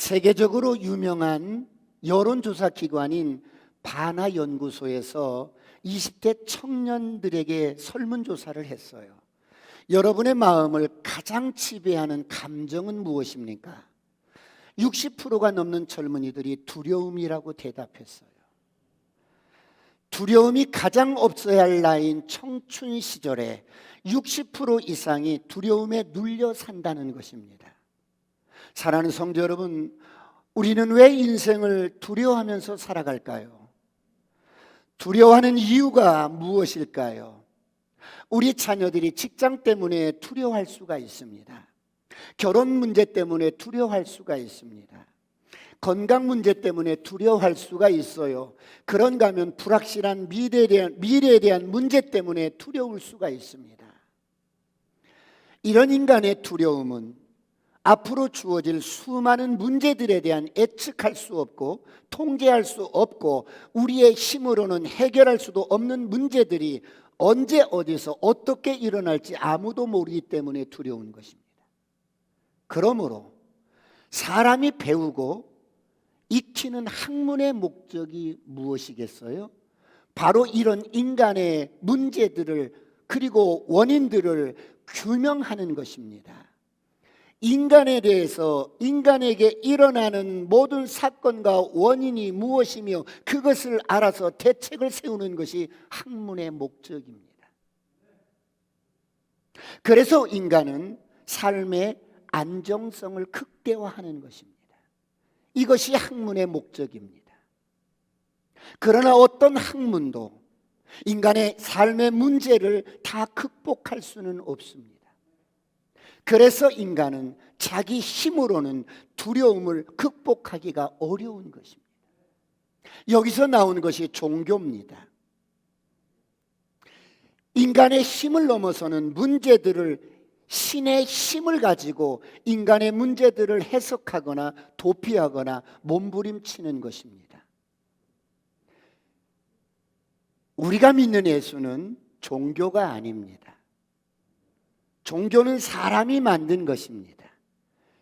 세계적으로 유명한 여론조사 기관인 바나 연구소에서 20대 청년들에게 설문조사를 했어요. 여러분의 마음을 가장 지배하는 감정은 무엇입니까? 60%가 넘는 젊은이들이 두려움이라고 대답했어요. 두려움이 가장 없어야 할 나이인 청춘 시절에 60% 이상이 두려움에 눌려 산다는 것입니다. 사랑하는 성도 여러분, 우리는 왜 인생을 두려워하면서 살아갈까요? 두려워하는 이유가 무엇일까요? 우리 자녀들이 직장 때문에 두려워할 수가 있습니다. 결혼 문제 때문에 두려워할 수가 있습니다. 건강 문제 때문에 두려워할 수가 있어요. 그런가 하면 불확실한 미래에 대한 문제 때문에 두려울 수가 있습니다. 이런 인간의 두려움은 앞으로 주어질 수많은 문제들에 대한 예측할 수 없고 통제할 수 없고 우리의 힘으로는 해결할 수도 없는 문제들이 언제 어디서 어떻게 일어날지 아무도 모르기 때문에 두려운 것입니다. 그러므로 사람이 배우고 익히는 학문의 목적이 무엇이겠어요? 바로 이런 인간의 문제들을 그리고 원인들을 규명하는 것입니다. 인간에 대해서 인간에게 일어나는 모든 사건과 원인이 무엇이며 그것을 알아서 대책을 세우는 것이 학문의 목적입니다. 그래서 인간은 삶의 안정성을 극대화하는 것입니다. 이것이 학문의 목적입니다. 그러나 어떤 학문도 인간의 삶의 문제를 다 극복할 수는 없습니다. 그래서 인간은 자기 힘으로는 두려움을 극복하기가 어려운 것입니다. 여기서 나온 것이 종교입니다. 인간의 힘을 넘어서는 문제들을 신의 힘을 가지고 인간의 문제들을 해석하거나 도피하거나 몸부림치는 것입니다. 우리가 믿는 예수는 종교가 아닙니다. 종교는 사람이 만든 것입니다.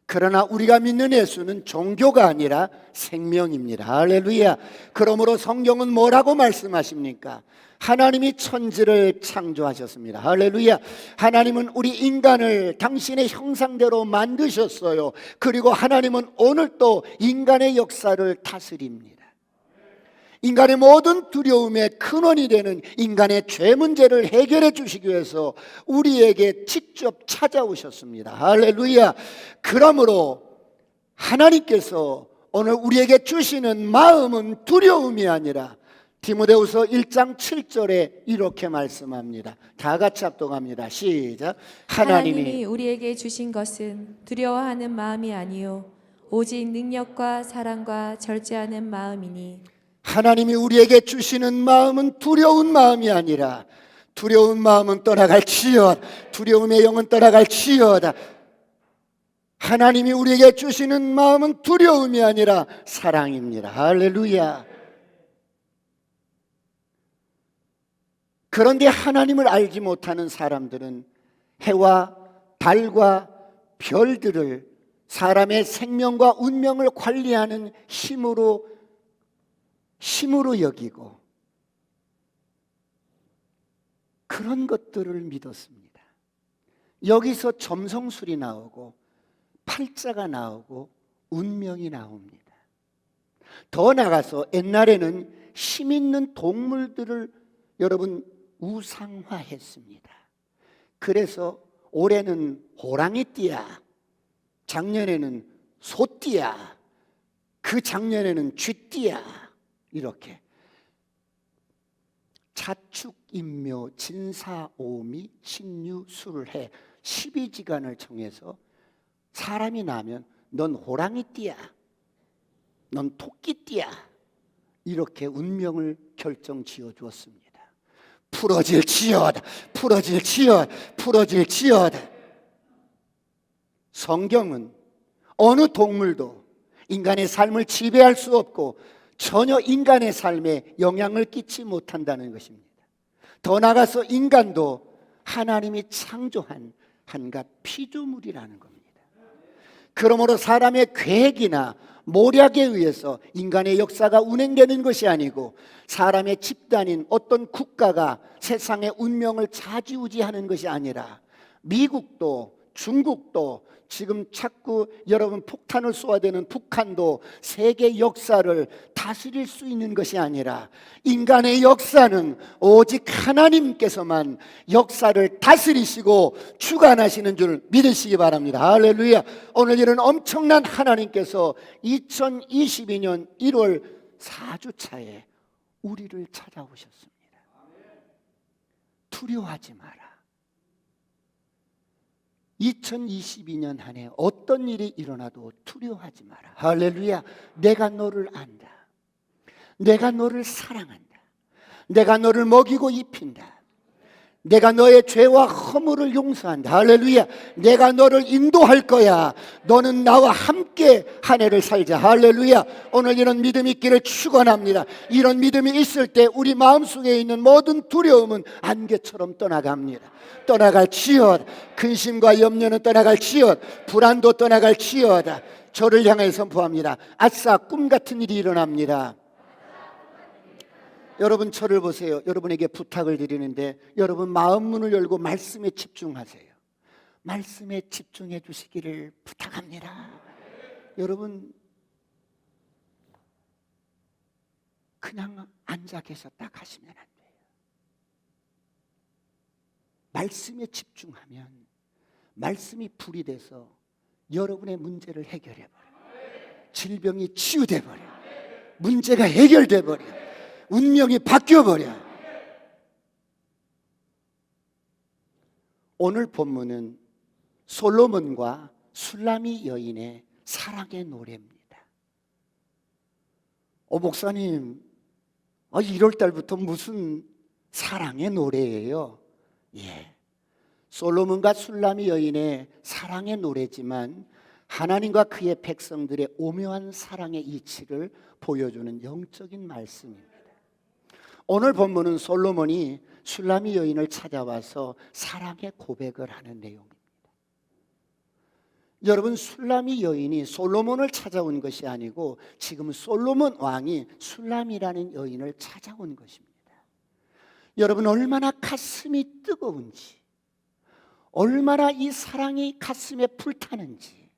그러나 우리가 믿는 예수는 종교가 아니라 생명입니다. 할렐루야. 그러므로 성경은 뭐라고 말씀하십니까? 하나님이 천지를 창조하셨습니다. 할렐루야. 하나님은 우리 인간을 당신의 형상대로 만드셨어요. 그리고 하나님은 오늘 또 인간의 역사를 다스립니다. 인간의 모든 두려움의 근원이 되는 인간의 죄 문제를 해결해 주시기 위해서 우리에게 직접 찾아오셨습니다. 할렐루야. 그러므로 하나님께서 오늘 우리에게 주시는 마음은 두려움이 아니라 디모데후서 1장 7절에 이렇게 말씀합니다. 다 같이 합독합니다. 시작. 하나님이 우리에게 주신 것은 두려워하는 마음이 아니요 오직 능력과 사랑과 절제하는 마음이니. 하나님이 우리에게 주시는 마음은 두려운 마음이 아니라 두려운 마음은 떠나갈지어다. 두려움의 영은 떠나갈지어다. 하나님이 우리에게 주시는 마음은 두려움이 아니라 사랑입니다. 할렐루야. 그런데 하나님을 알지 못하는 사람들은 해와 달과 별들을 사람의 생명과 운명을 관리하는 힘으로 여기고 그런 것들을 믿었습니다. 여기서 점성술이 나오고 팔자가 나오고 운명이 나옵니다. 더 나아가서 옛날에는 힘 있는 동물들을 여러분 우상화했습니다. 그래서 올해는 호랑이띠야, 작년에는 소띠야, 그 작년에는 쥐띠야, 이렇게 자축인묘 진사오미 신유술해 12지간을 정해서 사람이 나면 넌 호랑이띠야, 넌 토끼띠야, 이렇게 운명을 결정 지어 주었습니다. 풀어질지어다, 풀어질지어다, 풀어질지어다. 성경은 어느 동물도 인간의 삶을 지배할 수 없고 전혀 인간의 삶에 영향을 끼치지 못한다는 것입니다. 더 나아가서 인간도 하나님이 창조한 한갓 피조물이라는 겁니다. 그러므로 사람의 계획이나 모략에 의해서 인간의 역사가 운행되는 것이 아니고 사람의 집단인 어떤 국가가 세상의 운명을 좌지우지하는 것이 아니라 미국도 중국도 지금 자꾸 여러분 폭탄을 쏘아대는 북한도 세계 역사를 다스릴 수 있는 것이 아니라 인간의 역사는 오직 하나님께서만 역사를 다스리시고 주관하시는 줄 믿으시기 바랍니다. 할렐루야. 오늘 이런 엄청난 하나님께서 2022년 1월 4주차에 우리를 찾아오셨습니다. 두려워하지 마라. 2022년 한 해 어떤 일이 일어나도 두려워하지 마라. 할렐루야. 내가 너를 안다. 내가 너를 사랑한다. 내가 너를 먹이고 입힌다. 내가 너의 죄와 허물을 용서한다. 할렐루야. 내가 너를 인도할 거야. 너는 나와 함께 한 해를 살자. 할렐루야. 오늘 이런 믿음이 있기를 축원합니다. 이런 믿음이 있을 때 우리 마음속에 있는 모든 두려움은 안개처럼 떠나갑니다. 떠나갈지어다. 근심과 염려는 떠나갈지어다. 불안도 떠나갈지어다. 저를 향해 선포합니다. 아싸, 꿈 같은 일이 일어납니다. 여러분 저를 보세요. 여러분에게 부탁을 드리는데 여러분 마음 문을 열고 말씀에 집중하세요. 말씀에 집중해 주시기를 부탁합니다. 여러분 그냥 앉아 계셨다 가시면 안 돼요. 말씀에 집중하면 말씀이 불이 돼서 여러분의 문제를 해결해 버려요. 질병이 치유돼 버려요. 문제가 해결돼 버려요. 운명이 바뀌어버려. 오늘 본문은 솔로몬과 술라미 여인의 사랑의 노래입니다. 목사님, 1월 달부터 무슨 사랑의 노래예요? 예, 솔로몬과 술라미 여인의 사랑의 노래지만 하나님과 그의 백성들의 오묘한 사랑의 이치를 보여주는 영적인 말씀입니다. 오늘 본문은 솔로몬이 술라미 여인을 찾아와서 사랑의 고백을 하는 내용입니다. 여러분 술라미 여인이 솔로몬을 찾아온 것이 아니고 지금 솔로몬 왕이 술라미라는 여인을 찾아온 것입니다. 여러분 얼마나 가슴이 뜨거운지, 얼마나 이 사랑이 가슴에 불타는지,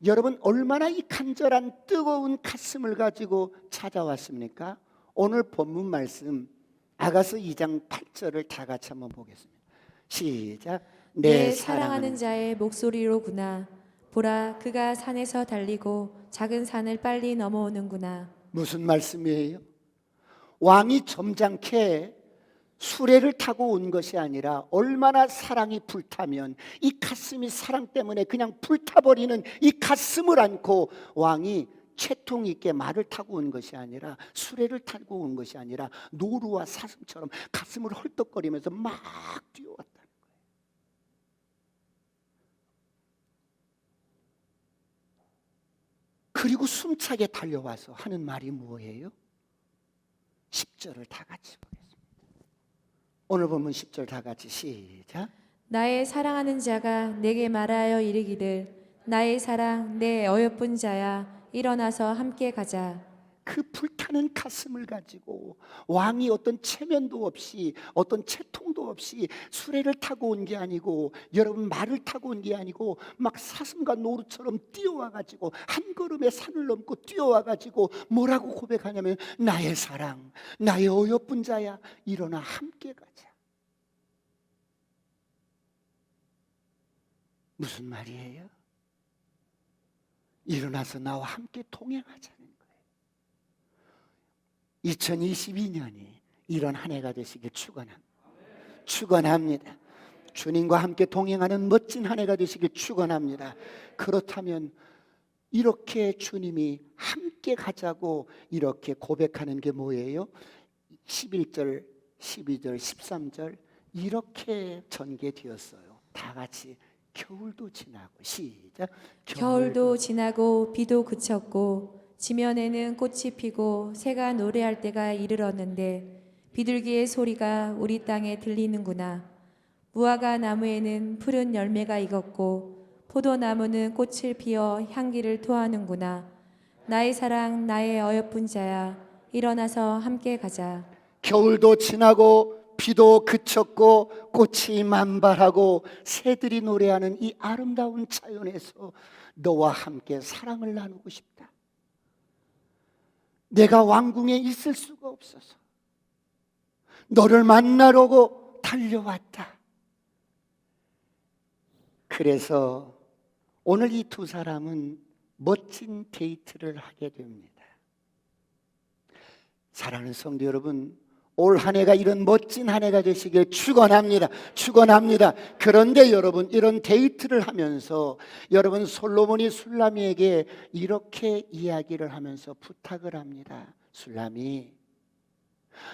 여러분 얼마나 이 간절한 뜨거운 가슴을 가지고 찾아왔습니까? 오늘 본문 말씀 아가서 2장 8절을 다 같이 한번 보겠습니다. 시작. 내 사랑하는 자의 목소리로구나. 보라, 그가 산에서 달리고 작은 산을 빨리 넘어오는구나. 무슨 말씀이에요? 왕이 점잖게 수레를 타고 온 것이 아니라 얼마나 사랑이 불타면 이 가슴이 사랑 때문에 그냥 불타버리는 이 가슴을 안고 왕이 채통 있게 말을 타고 온 것이 아니라 수레를 타고 온 것이 아니라 노루와 사슴처럼 가슴을 헐떡거리면서 막 뛰어왔다는 거예요. 그리고 숨차게 달려와서 하는 말이 뭐예요? 10절을 다 같이 보겠습니다. 오늘 보면 10절 다 같이 시작. 나의 사랑하는 자가 내게 말하여 이르기를 나의 사랑 내 어여쁜 자야 일어나서 함께 가자. 그 불타는 가슴을 가지고 왕이 어떤 체면도 없이 어떤 채통도 없이 수레를 타고 온 게 아니고 여러분 말을 타고 온 게 아니고 막 사슴과 노루처럼 뛰어와 가지고 한 걸음에 산을 넘고 뛰어와 가지고 뭐라고 고백하냐면 나의 사랑 나의 어여쁜 자야 일어나 함께 가자. 무슨 말이에요? 일어나서 나와 함께 동행하자는 거예요. 2022년이 이런 한 해가 되시길 축원합니다. 주님과 함께 동행하는 멋진 한 해가 되시길 축원합니다. 그렇다면 이렇게 주님이 함께 가자고 이렇게 고백하는 게 뭐예요? 11절, 12절, 13절 이렇게 전개되었어요. 다 같이 겨울도 지나고 시작. 겨울도 지나고 비도 그쳤고 지면에는 꽃이 피고 새가 노래할 때가 이르렀는데 비둘기의 소리가 우리 땅에 들리는구나. 무화과 나무에는 푸른 열매가 익었고 포도나무는 꽃을 피워 향기를 토하는구나. 나의 사랑 나의 어여쁜 자야 일어나서 함께 가자. 겨울도 지나고 비도 그쳤고 꽃이 만발하고 새들이 노래하는 이 아름다운 자연에서 너와 함께 사랑을 나누고 싶다. 내가 왕궁에 있을 수가 없어서 너를 만나려고 달려왔다. 그래서 오늘 이 두 사람은 멋진 데이트를 하게 됩니다. 사랑하는 성도 여러분, 올 한 해가 이런 멋진 한 해가 되시길 축원합니다. 축원합니다. 그런데 여러분, 이런 데이트를 하면서 여러분, 솔로몬이 술람이에게 이렇게 이야기를 하면서 부탁을 합니다. 술람이,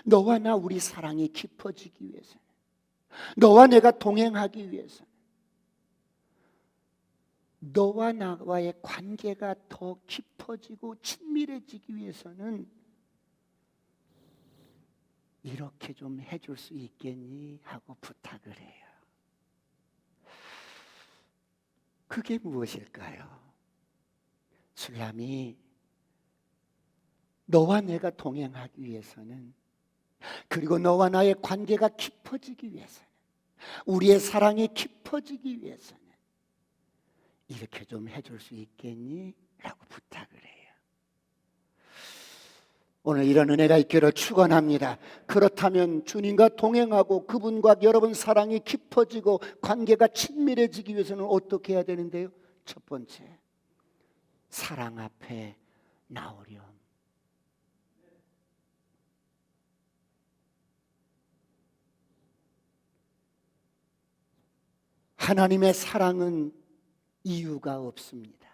너와 나 우리 사랑이 깊어지기 위해서, 너와 내가 동행하기 위해서, 너와 나와의 관계가 더 깊어지고 친밀해지기 위해서는 이렇게 좀 해줄 수 있겠니? 하고 부탁을 해요. 그게 무엇일까요? 술람이, 너와 내가 동행하기 위해서는, 그리고 너와 나의 관계가 깊어지기 위해서는, 우리의 사랑이 깊어지기 위해서는 이렇게 좀 해줄 수 있겠니? 라고 부탁을 해요. 오늘 이런 은혜가 있기를 축원합니다. 그렇다면 주님과 동행하고 그분과 여러분 사랑이 깊어지고 관계가 친밀해지기 위해서는 어떻게 해야 되는데요? 첫 번째, 사랑 앞에 나오렴. 하나님의 사랑은 이유가 없습니다.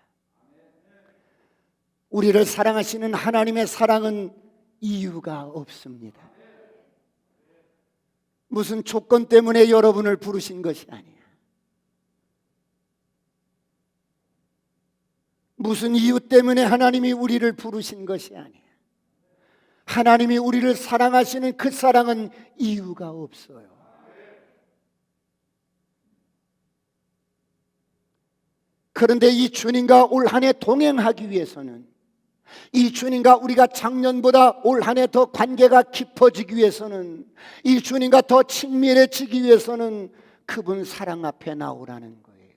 우리를 사랑하시는 하나님의 사랑은 이유가 없습니다. 무슨 조건 때문에 여러분을 부르신 것이 아니야. 무슨 이유 때문에 하나님이 우리를 부르신 것이 아니야. 하나님이 우리를 사랑하시는 그 사랑은 이유가 없어요. 그런데 이 주님과 올 한 해 동행하기 위해서는, 이 주님과 우리가 작년보다 올 한 해 더 관계가 깊어지기 위해서는, 이 주님과 더 친밀해지기 위해서는 그분 사랑 앞에 나오라는 거예요.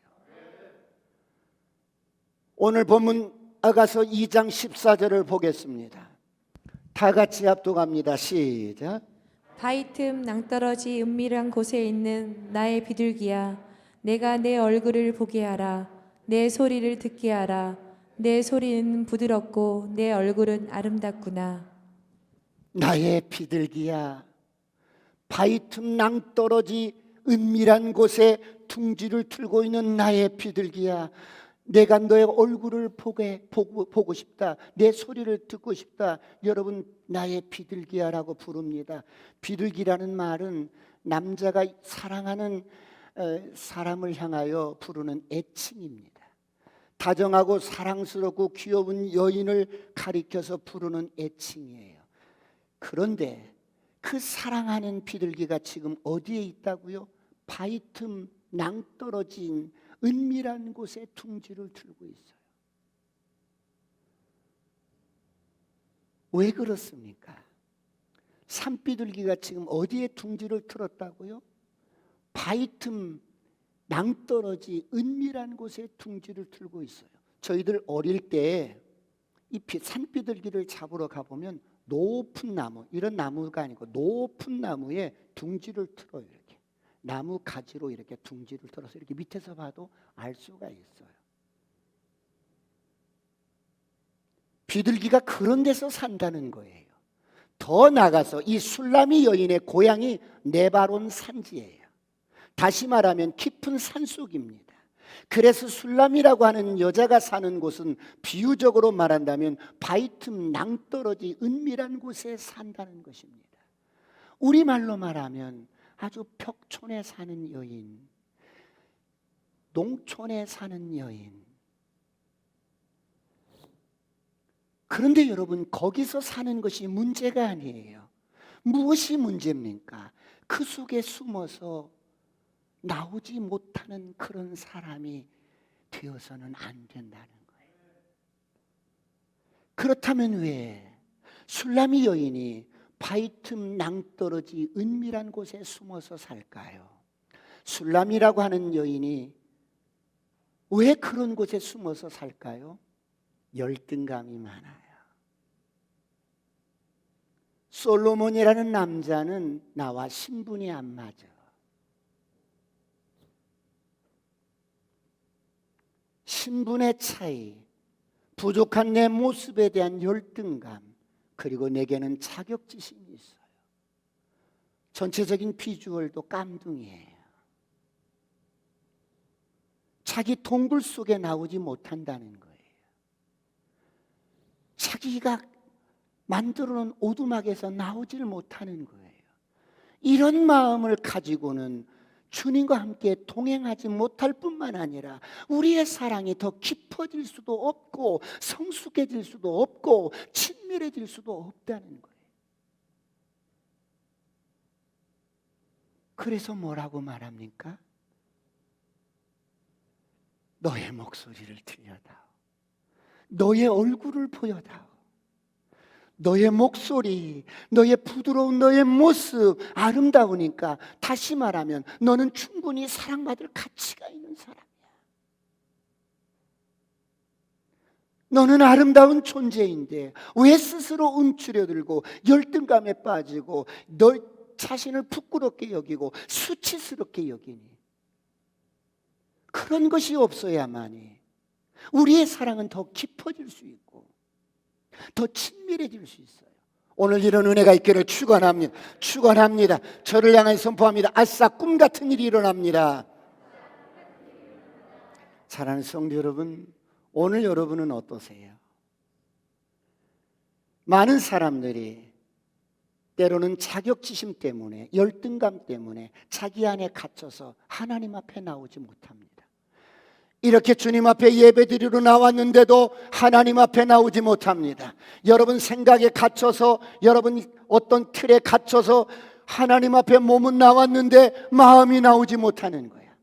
오늘 본문 아가서 2장 14절을 보겠습니다. 다 같이 합독합니다. 시작. 바위 틈 낭떠러지 은밀한 곳에 있는 나의 비둘기야, 내가 내 얼굴을 보게 하라. 내 소리를 듣게 하라. 내 소리는 부드럽고 내 얼굴은 아름답구나. 나의 비둘기야, 바위 틈 낭떠러지 은밀한 곳에 둥지를 틀고 있는 나의 비둘기야, 내가 너의 얼굴을 보고 싶다. 내 소리를 듣고 싶다. 여러분, 나의 비둘기야라고 부릅니다. 비둘기라는 말은 남자가 사랑하는 사람을 향하여 부르는 애칭입니다. 다정하고 사랑스럽고 귀여운 여인을 가리켜서 부르는 애칭이에요. 그런데 그 사랑하는 비둘기가 지금 어디에 있다고요? 바위 틈 낭떠러진 은밀한 곳에 둥지를 틀고 있어요. 왜 그렇습니까? 산비둘기가 지금 어디에 둥지를 틀었다고요? 바위 틈 낭떠러지 은밀한 곳에 둥지를 틀고 있어요. 저희들 어릴 때 이 산비둘기를 잡으러 가보면 높은 나무, 이런 나무가 아니고 높은 나무에 둥지를 틀어요. 이렇게 나무 가지로 이렇게 둥지를 틀어서 이렇게 밑에서 봐도 알 수가 있어요. 비둘기가 그런 데서 산다는 거예요. 더 나가서 이 술라미 여인의 고향이 네바론 산지예요. 다시 말하면 깊은 산속입니다. 그래서 술람이라고 하는 여자가 사는 곳은 비유적으로 말한다면 바위 틈 낭떠러지 은밀한 곳에 산다는 것입니다. 우리말로 말하면 아주 벽촌에 사는 여인, 농촌에 사는 여인. 그런데 여러분, 거기서 사는 것이 문제가 아니에요. 무엇이 문제입니까? 그 속에 숨어서 나오지 못하는 그런 사람이 되어서는 안 된다는 거예요. 그렇다면 왜 술람이 여인이 바위틈 낭떠러지 은밀한 곳에 숨어서 살까요? 술람이라고 하는 여인이 왜 그런 곳에 숨어서 살까요? 열등감이 많아요. 솔로몬이라는 남자는 나와 신분이 안 맞아. 신분의 차이, 부족한 내 모습에 대한 열등감, 그리고 내게는 자격지심이 있어요. 전체적인 비주얼도 깜둥이에요. 자기 동굴 속에 나오지 못한다는 거예요. 자기가 만들어 놓은 오두막에서 나오질 못하는 거예요. 이런 마음을 가지고는 주님과 함께 동행하지 못할 뿐만 아니라 우리의 사랑이 더 깊어질 수도 없고 성숙해질 수도 없고 친밀해질 수도 없다는 거예요. 그래서 뭐라고 말합니까? 너의 목소리를 들려다오. 너의 얼굴을 보여다오. 너의 목소리, 너의 부드러운 너의 모습 아름다우니까 다시 말하면 너는 충분히 사랑받을 가치가 있는 사람이야. 너는 아름다운 존재인데 왜 스스로 움츠려들고 열등감에 빠지고 너 자신을 부끄럽게 여기고 수치스럽게 여기니? 그런 것이 없어야만이 우리의 사랑은 더 깊어질 수 있고 더 친밀해질 수 있어요. 오늘 이런 은혜가 있기를 축원합니다. 축원합니다. 저를 향해 선포합니다. 아싸, 꿈 같은 일이 일어납니다. 사랑하는 성도 여러분, 오늘 여러분은 어떠세요? 많은 사람들이 때로는 자격지심 때문에, 열등감 때문에 자기 안에 갇혀서 하나님 앞에 나오지 못합니다. 이렇게 주님 앞에 예배드리러 나왔는데도 하나님 앞에 나오지 못합니다. 여러분 생각에 갇혀서, 여러분 어떤 틀에 갇혀서 하나님 앞에 몸은 나왔는데 마음이 나오지 못하는 거야.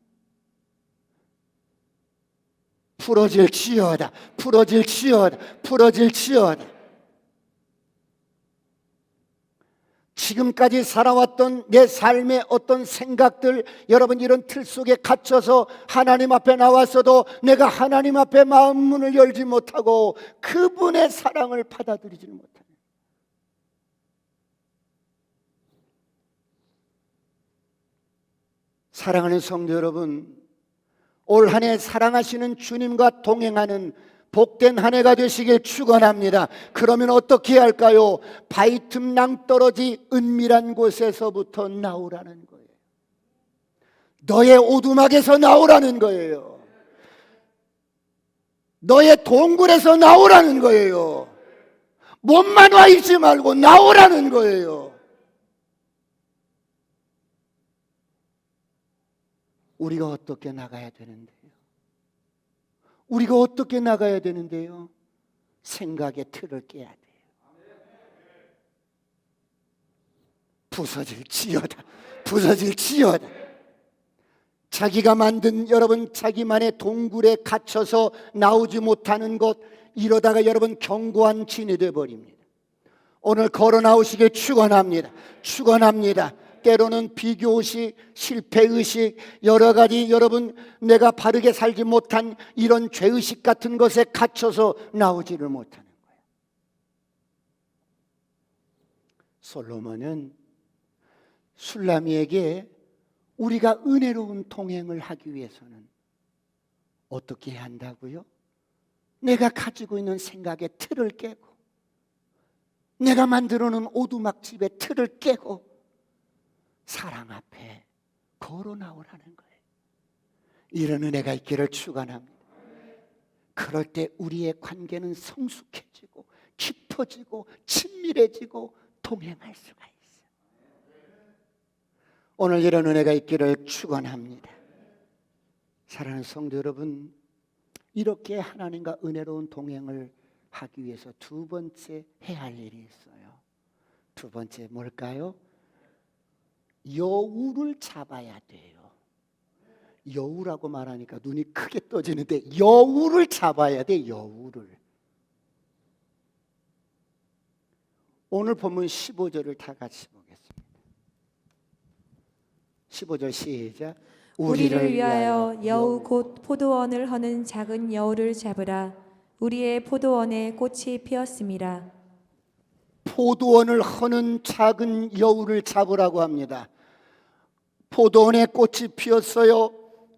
풀어질지어다, 풀어질지어다, 풀어질지어다. 지금까지 살아왔던 내 삶의 어떤 생각들, 여러분 이런 틀 속에 갇혀서 하나님 앞에 나왔어도 내가 하나님 앞에 마음 문을 열지 못하고 그분의 사랑을 받아들이지 못하는, 사랑하는 성도 여러분, 올 한 해 사랑하시는 주님과 동행하는 복된 한 해가 되시길 축원합니다. 그러면 어떻게 해야 할까요? 바위틈 낭떠러지 은밀한 곳에서부터 나오라는 거예요. 너의 오두막에서 나오라는 거예요. 너의 동굴에서 나오라는 거예요. 몸만 와 있지 말고 나오라는 거예요. 우리가 어떻게 나가야 되는데요? 우리가 어떻게 나가야 되는데요? 생각의 틀을 깨야 돼요. 부서질지어다, 부서질지어다. 자기가 만든, 여러분 자기만의 동굴에 갇혀서 나오지 못하는 것, 이러다가 여러분 견고한 진이 되어버립니다. 오늘 걸어 나오시길 축원합니다. 축원합니다. 때로는 비교의식, 실패의식, 여러 가지 여러분 내가 바르게 살지 못한 이런 죄의식 같은 것에 갇혀서 나오지를 못하는 거예요. 솔로몬은 술람이에게 우리가 은혜로운 동행을 하기 위해서는 어떻게 해야 한다고요? 내가 가지고 있는 생각의 틀을 깨고 내가 만들어 놓은 오두막집의 틀을 깨고 사랑 앞에 걸어 나오라는 거예요. 이런 은혜가 있기를 축원합니다. 그럴 때 우리의 관계는 성숙해지고 깊어지고 친밀해지고 동행할 수가 있어요. 오늘 이런 은혜가 있기를 축원합니다. 사랑하는 성도 여러분, 이렇게 하나님과 은혜로운 동행을 하기 위해서 두 번째 해야 할 일이 있어요. 두 번째 뭘까요? 여우를 잡아야 돼요. 여우라고 말하니까 눈이 크게 떠지는데 여우를 잡아야 돼. 여우를. 오늘 본문 15절을 다 같이 보겠습니다. 15절 시작. 우리를 위하여 여우 곧 포도원을 허는 작은 여우를 잡으라. 우리의 포도원에 꽃이 피었음이라. 포도원을 허는 작은 여우를 잡으라고 합니다. 포도원에 꽃이 피었어요.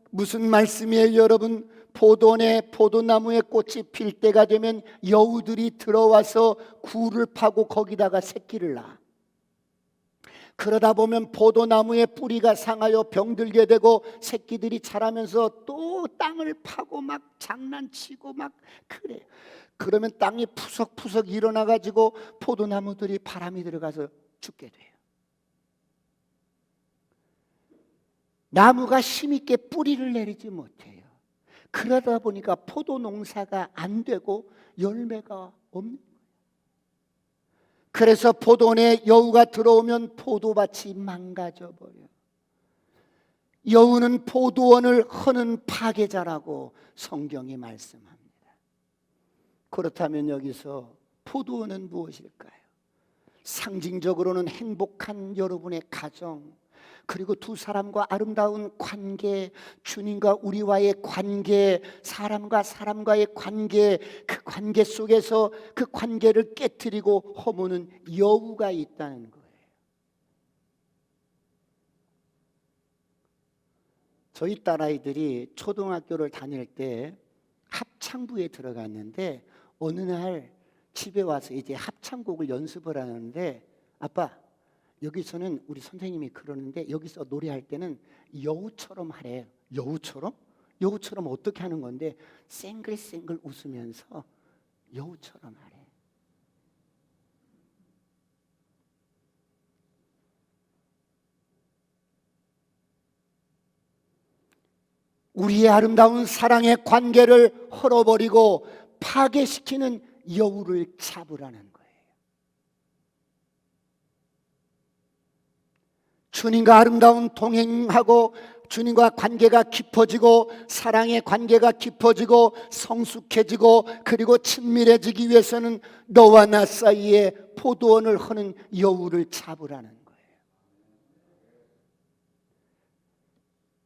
무슨 말씀이에요, 여러분? 포도원에 포도나무에 꽃이 필 때가 되면 여우들이 들어와서 굴을 파고 거기다가 새끼를 낳아. 그러다 보면 포도나무의 뿌리가 상하여 병들게 되고 새끼들이 자라면서 또 땅을 파고 막 장난치고 막 그래. 그러면 땅이 푸석푸석 일어나 가지고 포도나무들이 바람이 들어가서 죽게 돼요. 나무가 힘있게 뿌리를 내리지 못해요. 그러다 보니까 포도 농사가 안 되고 열매가 없는 거예요. 그래서 포도원에 여우가 들어오면 포도밭이 망가져 버려요. 여우는 포도원을 허는 파괴자라고 성경이 말씀합니다. 그렇다면 여기서 포도원은 무엇일까요? 상징적으로는 행복한 여러분의 가정, 그리고 두 사람과 아름다운 관계, 주님과 우리와의 관계, 사람과 사람과의 관계, 그 관계 속에서 그 관계를 깨트리고 허무는 여우가 있다는 거예요. 저희 딸아이들이 초등학교를 다닐 때 합창부에 들어갔는데 어느 날 집에 와서 이제 합창곡을 연습을 하는데, 아빠, 여기서는 우리 선생님이 그러는데 여기서 노래할 때는 여우처럼 하래요. 여우처럼? 여우처럼 어떻게 하는 건데, 쌩글쌩글 웃으면서 여우처럼 하래. 우리의 아름다운 사랑의 관계를 헐어버리고 파괴시키는 여우를 잡으라는 거예요. 주님과 아름다운 동행하고 주님과 관계가 깊어지고 사랑의 관계가 깊어지고 성숙해지고 그리고 친밀해지기 위해서는 너와 나 사이에 포도원을 허는 여우를 잡으라는 거예요.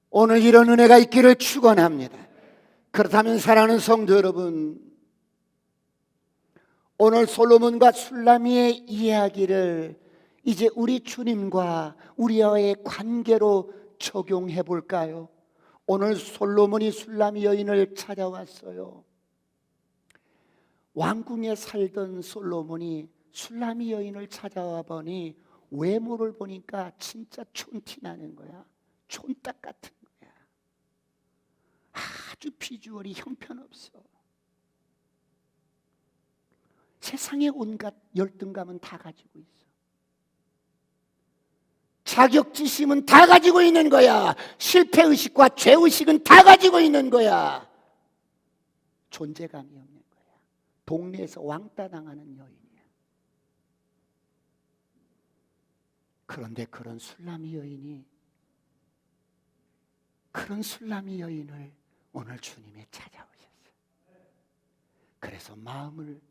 오늘 이런 은혜가 있기를 축원합니다. 그렇다면 사랑하는 성도 여러분, 오늘 솔로몬과 술라미의 이야기를 이제 우리 주님과 우리와의 관계로 적용해 볼까요? 오늘 솔로몬이 술라미 여인을 찾아왔어요. 왕궁에 살던 솔로몬이 술라미 여인을 찾아와 보니 외모를 보니까 진짜 촌티 나는 거야. 촌딱 같은 거야. 아주 비주얼이 형편없어. 세상의 온갖 열등감은 다 가지고 있어. 자격지심은 다 가지고 있는 거야. 실패의식과 죄의식은 다 가지고 있는 거야. 존재감이 없는 거야. 동네에서 왕따 당하는 여인이야. 그런데 그런 술라미 여인을 오늘 주님이 찾아오셨어요. 그래서 마음을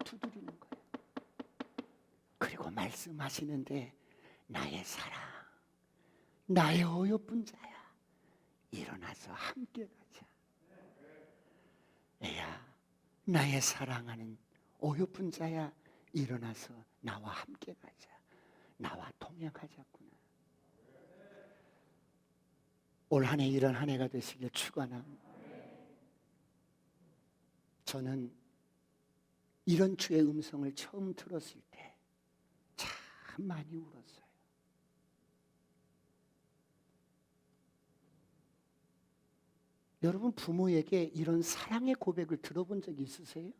두드리는 거예요. 그리고 말씀하시는데, 나의 사랑, 나의 어여쁜 자야, 일어나서 함께 가자. 애야, 나의 사랑하는 어여쁜 자야, 일어나서 나와 함께 가자. 나와 동행하자꾸나. 올 한 해 이런 한 해가 되시길 축원합니다. 저는 이런 주의 음성을 처음 들었을 때 참 많이 울었어요. 여러분, 부모에게 이런 사랑의 고백을 들어본 적 있으세요?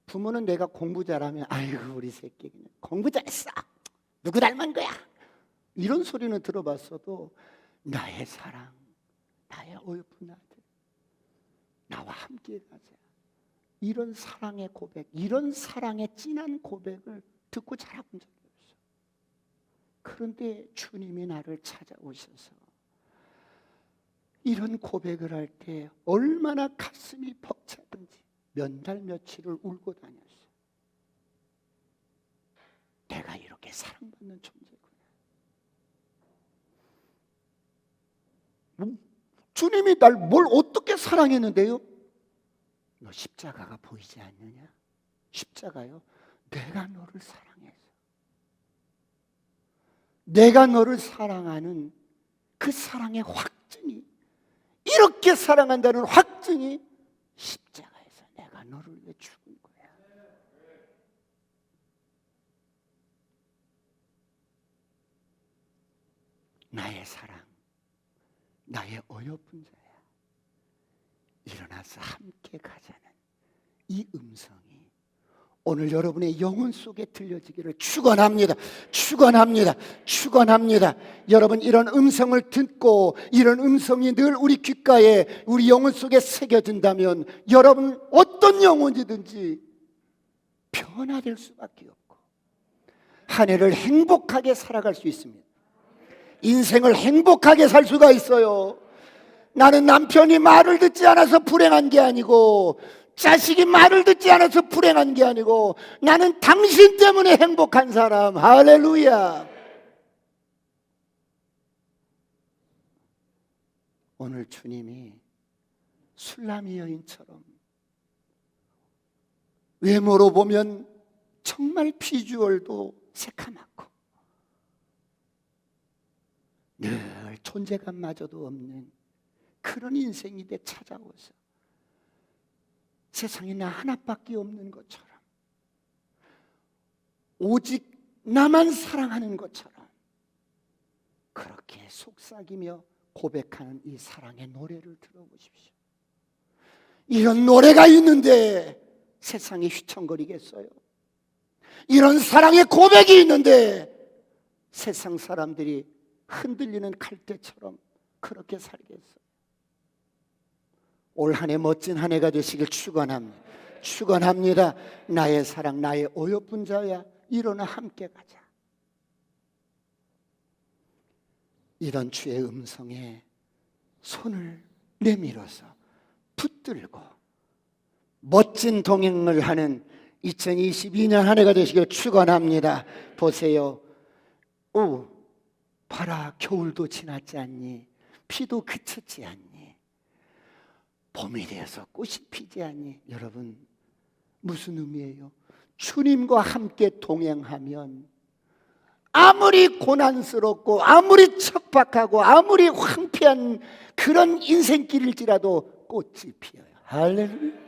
부모는 내가 공부 잘하면 아이고 우리 새끼 그냥 공부 잘했어, 누구 닮은 거야, 이런 소리는 들어봤어도 나의 사랑, 나의 어여쁜 아들, 나와 함께 가자, 이런 사랑의 고백, 이런 사랑의 진한 고백을 듣고 자라본 적이 없어요. 그런데 주님이 나를 찾아오셔서 이런 고백을 할 때 얼마나 가슴이 벅차든지 몇 달 며칠을 울고 다녔어요. 내가 이렇게 사랑받는 존재구나. 주님이 날 뭘 어떻게 사랑했는데요? 너 십자가가 보이지 않느냐? 십자가요? 내가 너를 사랑해서, 내가 너를 사랑하는 그 사랑의 확증이, 이렇게 사랑한다는 확증이 십자가에서 내가 너를 위해 죽은 거야. 나의 사랑, 나의 어여쁜 자야, 일어나서 함께 가자는 이 음성이 오늘 여러분의 영혼 속에 들려지기를 축원합니다. 축원합니다. 축원합니다. 여러분, 이런 음성을 듣고 이런 음성이 늘 우리 귓가에, 우리 영혼 속에 새겨진다면 여러분 어떤 영혼이든지 변화될 수밖에 없고 한 해를 행복하게 살아갈 수 있습니다. 인생을 행복하게 살 수가 있어요. 나는 남편이 말을 듣지 않아서 불행한 게 아니고, 자식이 말을 듣지 않아서 불행한 게 아니고, 나는 당신 때문에 행복한 사람. 할렐루야. 오늘 주님이 술람이 여인처럼 외모로 보면 정말 비주얼도 새카맣고 늘 존재감마저도 없는 그런 인생이 돼 찾아오서 세상에 나 하나밖에 없는 것처럼, 오직 나만 사랑하는 것처럼 그렇게 속삭이며 고백하는 이 사랑의 노래를 들어보십시오. 이런 노래가 있는데 세상에 휘청거리겠어요? 이런 사랑의 고백이 있는데 세상 사람들이 흔들리는 갈대처럼 그렇게 살겠어요? 올 한 해 멋진 한 해가 되시길 축원합니다. 축원합니다. 나의 사랑, 나의 어여쁜 자야, 일어나 함께 가자. 이런 주의 음성에 손을 내밀어서 붙들고 멋진 동행을 하는 2022년 한 해가 되시길 축원합니다. 보세요. 오, 봐라, 겨울도 지났지 않니? 비도 그쳤지 않니? 봄이 되어서 꽃이 피지 않니? 여러분, 무슨 의미예요? 주님과 함께 동행하면 아무리 고난스럽고 아무리 척박하고 아무리 황폐한 그런 인생길일지라도 꽃이 피어요. 할렐루야.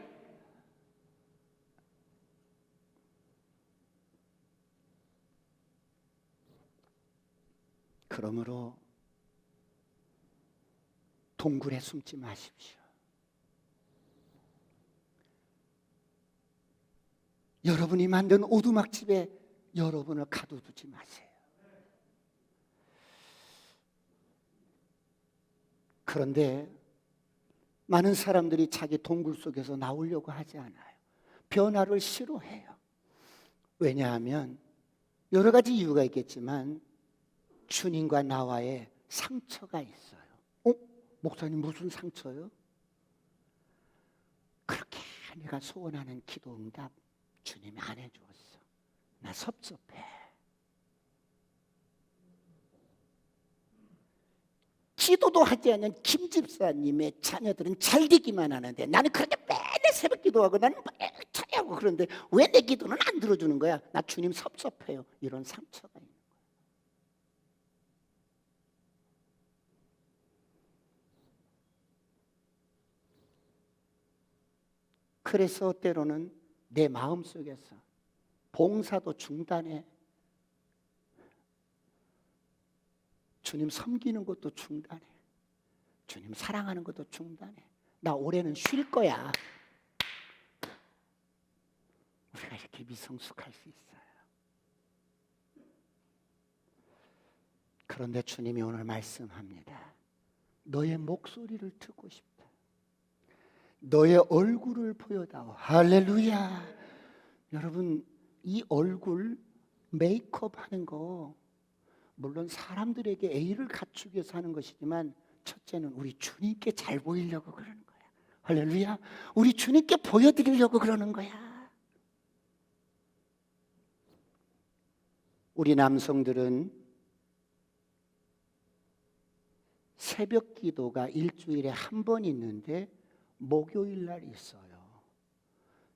그러므로 동굴에 숨지 마십시오. 여러분이 만든 오두막집에 여러분을 가둬두지 마세요. 그런데 많은 사람들이 자기 동굴 속에서 나오려고 하지 않아요. 변화를 싫어해요. 왜냐하면 여러 가지 이유가 있겠지만 주님과 나와의 상처가 있어요. 목사님 무슨 상처요? 그렇게 내가 소원하는 기도 응답 주님이 안 해주었어. 나 섭섭해. 기도도 하지 않는 김 집사님의 자녀들은 잘 되기만 하는데 나는 그렇게 매일 새벽 기도하고 나는 매일 찬양하고 그런데 왜 내 기도는 안 들어주는 거야? 나 주님 섭섭해요. 이런 상처가 있는 거야. 그래서 때로는 내 마음속에서 봉사도 중단해. 주님 섬기는 것도 중단해. 주님 사랑하는 것도 중단해. 나 올해는 쉴 거야. 우리가 이렇게 미성숙할 수 있어요. 그런데 주님이 오늘 말씀합니다. 너의 목소리를 듣고 싶다. 너의 얼굴을 보여다오. 할렐루야. 여러분, 이 얼굴 메이크업 하는 거 물론 사람들에게 A를 갖추기 위해서 하는 것이지만 첫째는 우리 주님께 잘 보이려고 그러는 거야. 할렐루야. 우리 주님께 보여드리려고 그러는 거야. 우리 남성들은 새벽 기도가 일주일에 한 번 있는데 목요일 날 있어요.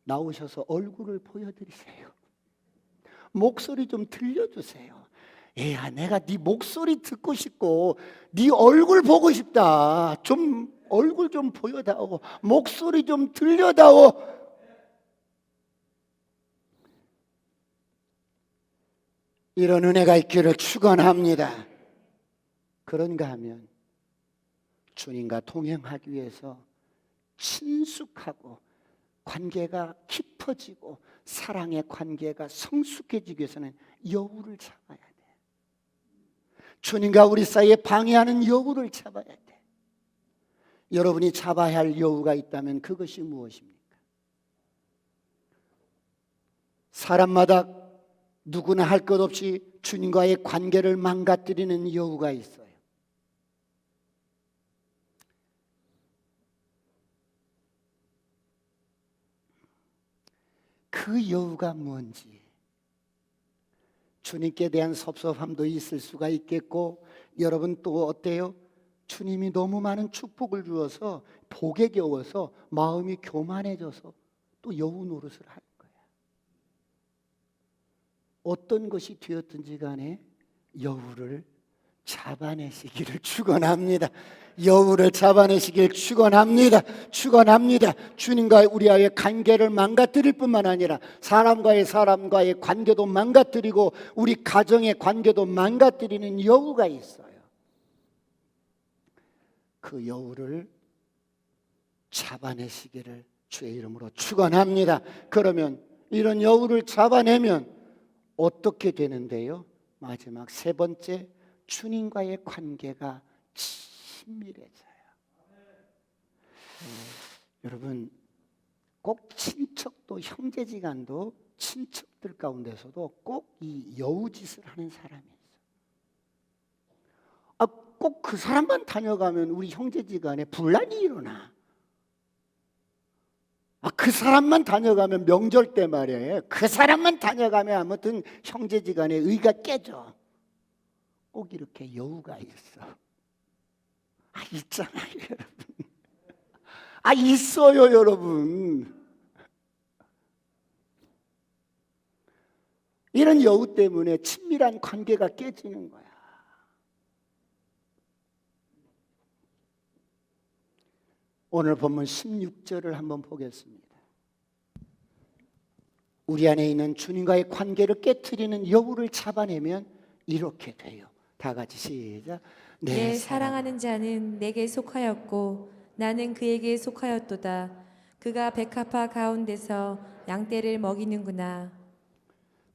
나오셔서 얼굴을 보여드리세요. 목소리 좀 들려주세요. 얘야, 내가 네 목소리 듣고 싶고 네 얼굴 보고 싶다. 좀 얼굴 좀 보여다오. 목소리 좀 들려다오. 이런 은혜가 있기를 축원합니다. 그런가 하면 주님과 동행하기 위해서 친숙하고 관계가 깊어지고 사랑의 관계가 성숙해지기 위해서는 여우를 잡아야 돼. 주님과 우리 사이에 방해하는 여우를 잡아야 돼. 여러분이 잡아야 할 여우가 있다면 그것이 무엇입니까? 사람마다 누구나 할 것 없이 주님과의 관계를 망가뜨리는 여우가 있어요. 그 여우가 뭔지, 주님께 대한 섭섭함도 있을 수가 있겠고, 여러분 또 어때요? 주님이 너무 많은 축복을 주어서 복에 겨워서 마음이 교만해져서 또 여우 노릇을 하는 거야. 어떤 것이 되었든지 간에 여우를 잡아내시기를 축원합니다. 여우를 잡아내시길 축원합니다. 축원합니다. 주님과 우리와의 관계를 망가뜨릴 뿐만 아니라 사람과의 관계도 망가뜨리고 우리 가정의 관계도 망가뜨리는 여우가 있어요. 그 여우를 잡아내시기를 주의 이름으로 축원합니다. 그러면 이런 여우를 잡아내면 어떻게 되는데요? 마지막 세 번째, 주님과의 관계가 친밀해져요. 여러분, 꼭 친척도 형제지간도 친척들 가운데서도 꼭 이 여우짓을 하는 사람이 있어요. 꼭 그 사람만 다녀가면 우리 형제지간에 분란이 일어나. 그 사람만 다녀가면 명절 때 말이에요. 그 사람만 다녀가면 아무튼 형제지간에 의가 깨져. 꼭 이렇게 여우가 있어. 있잖아요, 여러분. 있어요, 여러분. 이런 여우 때문에 친밀한 관계가 깨지는 거야. 오늘 본문 16절을 한번 보겠습니다. 우리 안에 있는 주님과의 관계를 깨트리는 여우를 잡아내면 이렇게 돼요. 다 같이 시작. 내 사랑하는 자는 내게 속하였고 나는 그에게 속하였도다. 그가 백합화 가운데서 양떼를 먹이는구나.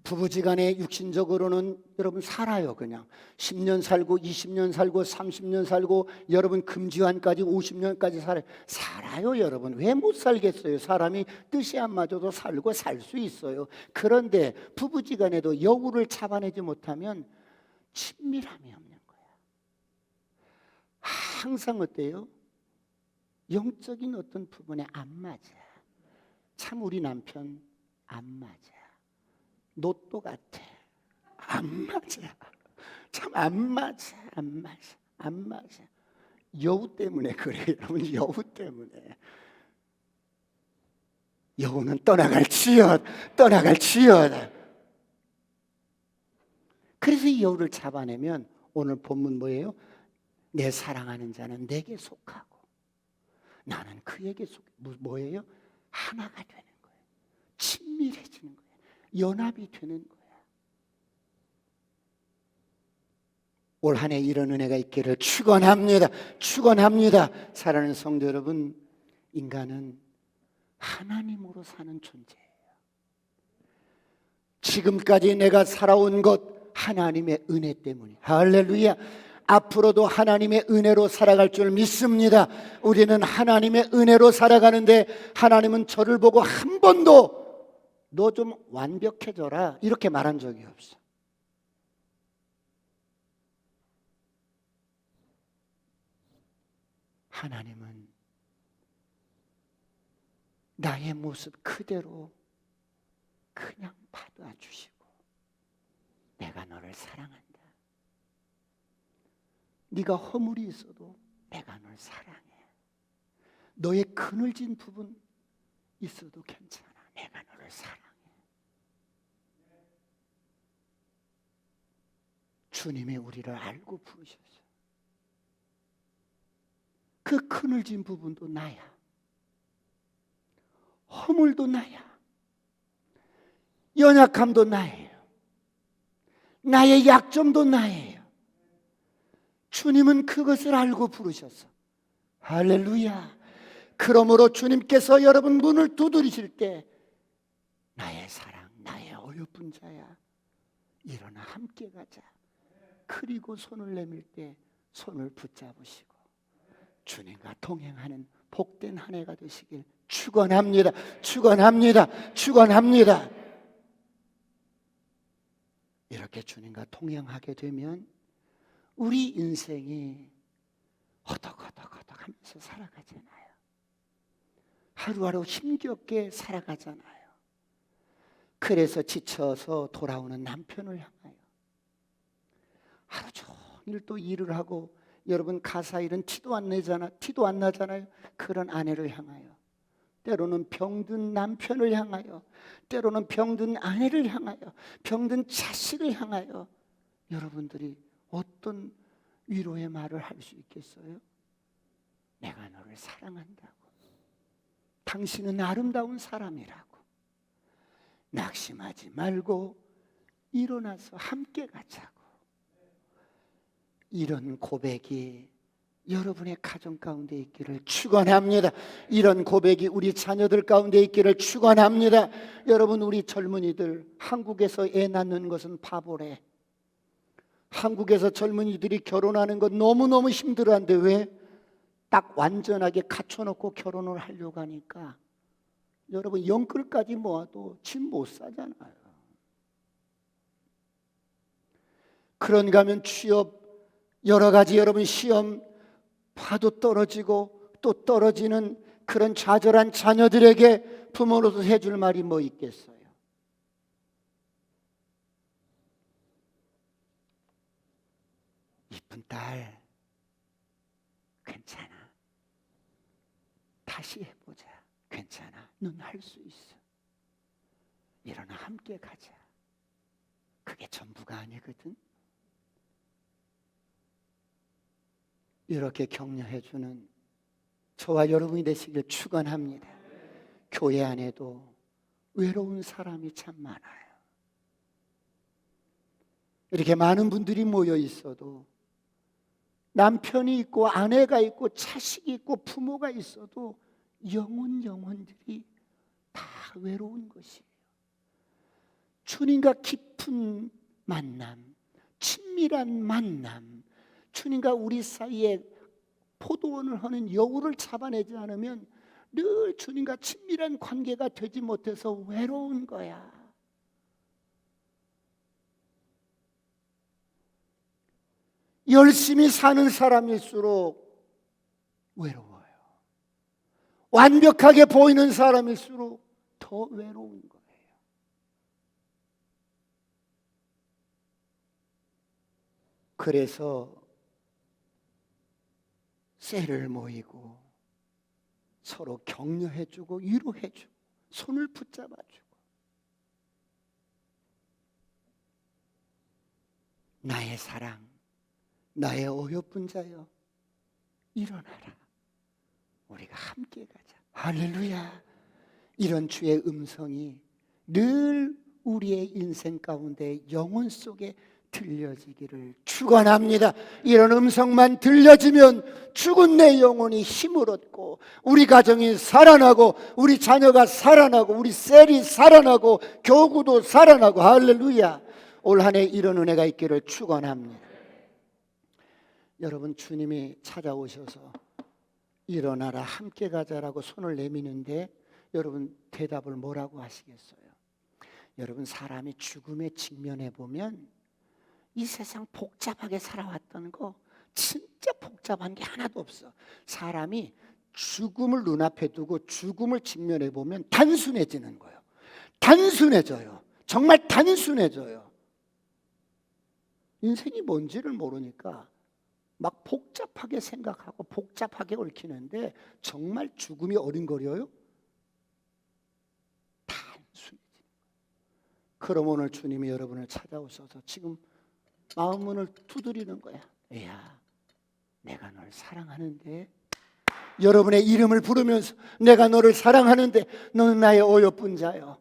부부지간에 육신적으로는 여러분 살아요. 그냥 10년 살고 20년 살고 30년 살고 여러분 금지환까지 50년까지 살아요. 여러분 왜 못 살겠어요? 사람이 뜻이 안 맞아도 살고 살 수 있어요. 그런데 부부지간에도 여우를 잡아내지 못하면 친밀함이 없는 거야. 항상 어때요? 영적인 어떤 부분에 안 맞아. 참 우리 남편 안 맞아. 노또 같아. 안 맞아. 참 안 맞아. 안 맞아. 여우 때문에 그래요. 여러분 여우 때문에. 여우는 떠나갈지어다. 그래서 이 여우를 잡아내면 오늘 본문 뭐예요? 내 사랑하는 자는 내게 속하고 나는 그에게 속해. 뭐예요? 하나가 되는 거예요. 친밀해지는 거예요. 연합이 되는 거야. 올 한 해 이런 은혜가 있기를 축원합니다. 사랑하는 성도 여러분, 인간은 하나님으로 사는 존재예요. 지금까지 내가 살아온 것 하나님의 은혜 때문이에요. 할렐루야. 앞으로도 하나님의 은혜로 살아갈 줄 믿습니다. 우리는 하나님의 은혜로 살아가는데 하나님은 저를 보고 한 번도 너 좀 완벽해져라 이렇게 말한 적이 없어. 하나님은 나의 모습 그대로 그냥 받아주시고 내가 너를 사랑한다. 네가 허물이 있어도 내가 널 사랑해. 너의 그늘진 부분 있어도 괜찮아. 내가 너를 사랑해. 주님이 우리를 알고 부르셨어. 그 그늘진 부분도 나야. 허물도 나야. 연약함도 나예요. 나의 약점도 나예요. 주님은 그것을 알고 부르셨어. 할렐루야. 그러므로 주님께서 여러분 문을 두드리실 때 나의 사랑, 나의 어여쁜 자야, 일어나 함께 가자. 그리고 손을 내밀 때 손을 붙잡으시고 주님과 동행하는 복된 한 해가 되시길 축원합니다. 축원합니다. 축원합니다. 이렇게 주님과 동행하게 되면 우리 인생이 허덕허덕 하면서 살아가잖아요. 하루하루 힘겹게 살아가잖아요. 그래서 지쳐서 돌아오는 남편을 향하여 하루 종일 또 일을 하고, 여러분 가사 일은 티도 안 나잖아요. 그런 아내를 향하여, 때로는 병든 남편을 향하여, 때로는 병든 아내를 향하여, 병든 자식을 향하여 여러분들이 어떤 위로의 말을 할 수 있겠어요? 내가 너를 사랑한다고. 당신은 아름다운 사람이라고. 낙심하지 말고 일어나서 함께 가자고. 이런 고백이 여러분의 가정 가운데 있기를 축원합니다. 이런 고백이 우리 자녀들 가운데 있기를 축원합니다. 여러분, 우리 젊은이들, 한국에서 애 낳는 것은 바보래. 한국에서 젊은이들이 결혼하는 건 너무너무 힘들어한데 왜? 딱 완전하게 갖춰놓고 결혼을 하려고 하니까 여러분 영끌까지 모아도 집 못 사잖아요. 그런가 하면 취업, 여러 가지 여러분 시험 봐도 떨어지고 또 떨어지는 그런 좌절한 자녀들에게 부모로서 해줄 말이 뭐 있겠어요? 이쁜 딸, 괜찮아. 다시 해보자. 괜찮아. 넌 할 수 있어. 일어나 함께 가자. 그게 전부가 아니거든. 이렇게 격려해주는 저와 여러분이 되시길 축원합니다. 교회 안에도 외로운 사람이 참 많아요. 이렇게 많은 분들이 모여 있어도 남편이 있고 아내가 있고 자식이 있고 부모가 있어도 영혼들이 다 외로운 것이에요. 주님과 깊은 만남, 친밀한 만남, 주님과 우리 사이에 포도원을 하는 여우를 잡아내지 않으면 늘 주님과 친밀한 관계가 되지 못해서 외로운 거야. 열심히 사는 사람일수록 외로워요. 완벽하게 보이는 사람일수록 더 외로운 거예요. 그래서 셀을 모이고 서로 격려해주고 위로해주고 손을 붙잡아주고, 나의 사랑, 나의 어여쁜 자여 일어나라. 우리가 함께 가자. 할렐루야. 이런 주의 음성이 늘 우리의 인생 가운데 영혼 속에 들려지기를 축원합니다. 이런 음성만 들려지면 죽은 내 영혼이 힘을 얻고 우리 가정이 살아나고 우리 자녀가 살아나고 우리 셀이 살아나고 교구도 살아나고, 할렐루야. 올 한 해 이런 은혜가 있기를 축원합니다. 여러분, 주님이 찾아오셔서 일어나라 함께 가자라고 손을 내미는데 여러분 대답을 뭐라고 하시겠어요? 여러분, 사람이 죽음에 직면해 보면 이 세상 복잡하게 살아왔던 거 진짜 복잡한 게 하나도 없어. 사람이 죽음을 눈앞에 두고 죽음을 직면해 보면 단순해지는 거예요. 단순해져요. 정말 단순해져요. 인생이 뭔지를 모르니까 막 복잡하게 생각하고 복잡하게 얽히는데 정말 죽음이 어린거려요? 단순해지는 거예요. 그럼 오늘 주님이 여러분을 찾아오셔서 지금 마음문을 두드리는 거야. 야, 내가 널 사랑하는데, 여러분의 이름을 부르면서 내가 너를 사랑하는데 너는 나의 어여쁜 자여,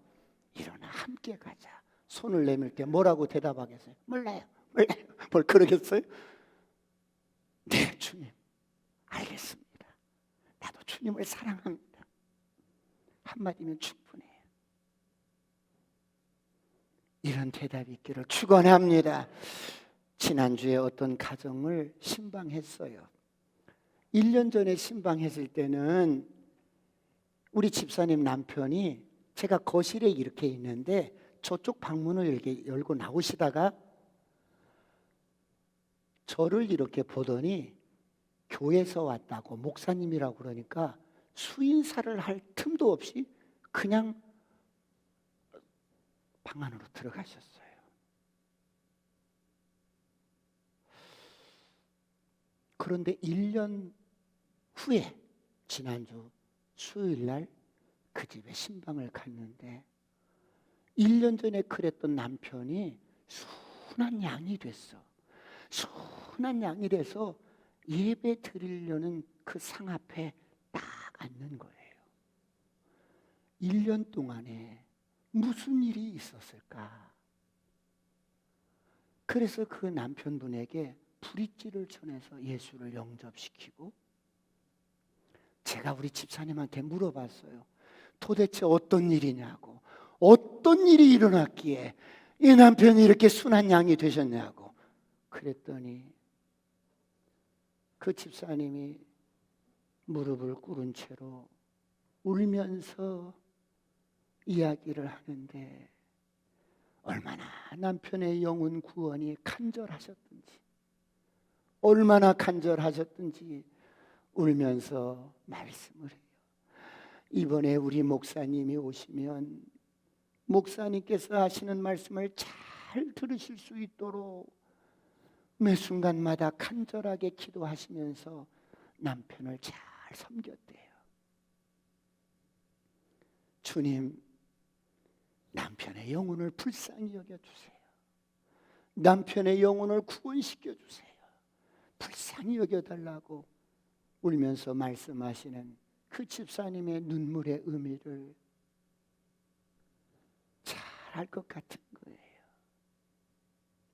일어나 함께 가자. 손을 내밀 때 뭐라고 대답하겠어요? 몰라요. 뭘 그러겠어요? 네, 주님, 알겠습니다. 나도 주님을 사랑합니다. 한마디면 충분해요. 이런 대답이 있기를 축원합니다. 지난주에 어떤 가정을 신방했어요. 1년 전에 신방했을 때는 우리 집사님 남편이, 제가 거실에 이렇게 있는데 저쪽 방문을 이렇게 열고 나오시다가 저를 이렇게 보더니 교회에서 왔다고, 목사님이라고 그러니까 수인사를 할 틈도 없이 그냥 방 안으로 들어가셨어요. 그런데 1년 후에 지난주 수요일 날 그 집에 신방을 갔는데 1년 전에 그랬던 남편이 순한 양이 됐어. 순한 양이 돼서 예배 드리려는 그 상 앞에 딱 앉는 거예요. 1년 동안에 무슨 일이 있었을까? 그래서 그 남편분에게 브릿지를 전해서 예수를 영접시키고, 제가 우리 집사님한테 물어봤어요. 도대체 어떤 일이냐고, 어떤 일이 일어났기에 이 남편이 이렇게 순한 양이 되셨냐고. 그랬더니 그 집사님이 무릎을 꿇은 채로 울면서 이야기를 하는데, 얼마나 남편의 영혼 구원이 간절하셨든지, 얼마나 간절하셨든지 울면서 말씀을 해요. 이번에 우리 목사님이 오시면 목사님께서 하시는 말씀을 잘 들으실 수 있도록 매 순간마다 간절하게 기도하시면서 남편을 잘 섬겼대요. 주님, 남편의 영혼을 불쌍히 여겨주세요. 남편의 영혼을 구원시켜주세요. 불쌍히 여겨달라고 울면서 말씀하시는 그 집사님의 눈물의 의미를 잘 알 것 같은 거예요.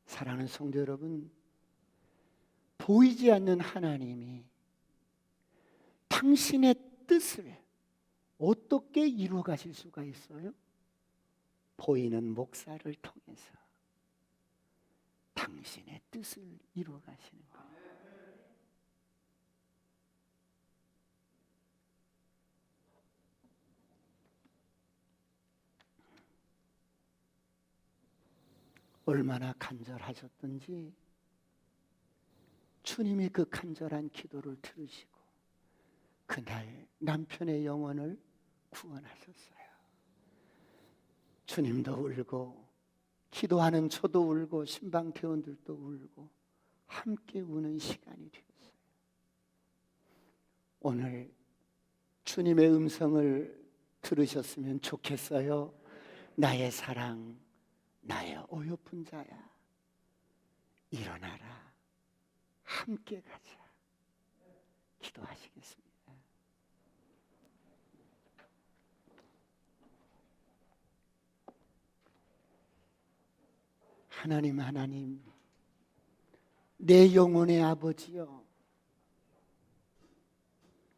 사랑하는 성도 여러분, 보이지 않는 하나님이 당신의 뜻을 어떻게 이루어 가실 수가 있어요? 보이는 목사를 통해서 당신의 뜻을 이루어 가시는 거예요. 얼마나 간절하셨던지 주님이 그 간절한 기도를 들으시고 그날 남편의 영혼을 구원하셨어요. 주님도 울고, 기도하는 저도 울고, 신방대원들도 울고, 함께 우는 시간이 되었어요. 오늘 주님의 음성을 들으셨으면 좋겠어요. 나의 사랑, 나의 어여쁜 자야, 일어나라, 함께 가자. 기도하시겠습니다. 하나님, 내 영혼의 아버지여,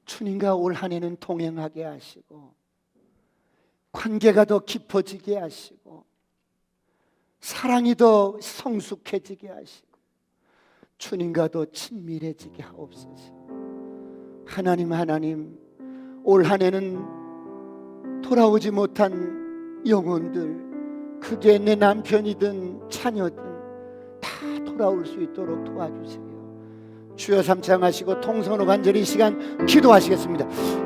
주님과 올 한 해는 동행하게 하시고 관계가 더 깊어지게 하시고 사랑이 더 성숙해지게 하시고 주님과 더 친밀해지게 하옵소서. 하나님, 올 한 해는 돌아오지 못한 영혼들, 그게 내 남편이든 자녀든 다 돌아올 수 있도록 도와주세요. 주여 삼창하시고 통성으로 간절히 이 시간 기도하시겠습니다.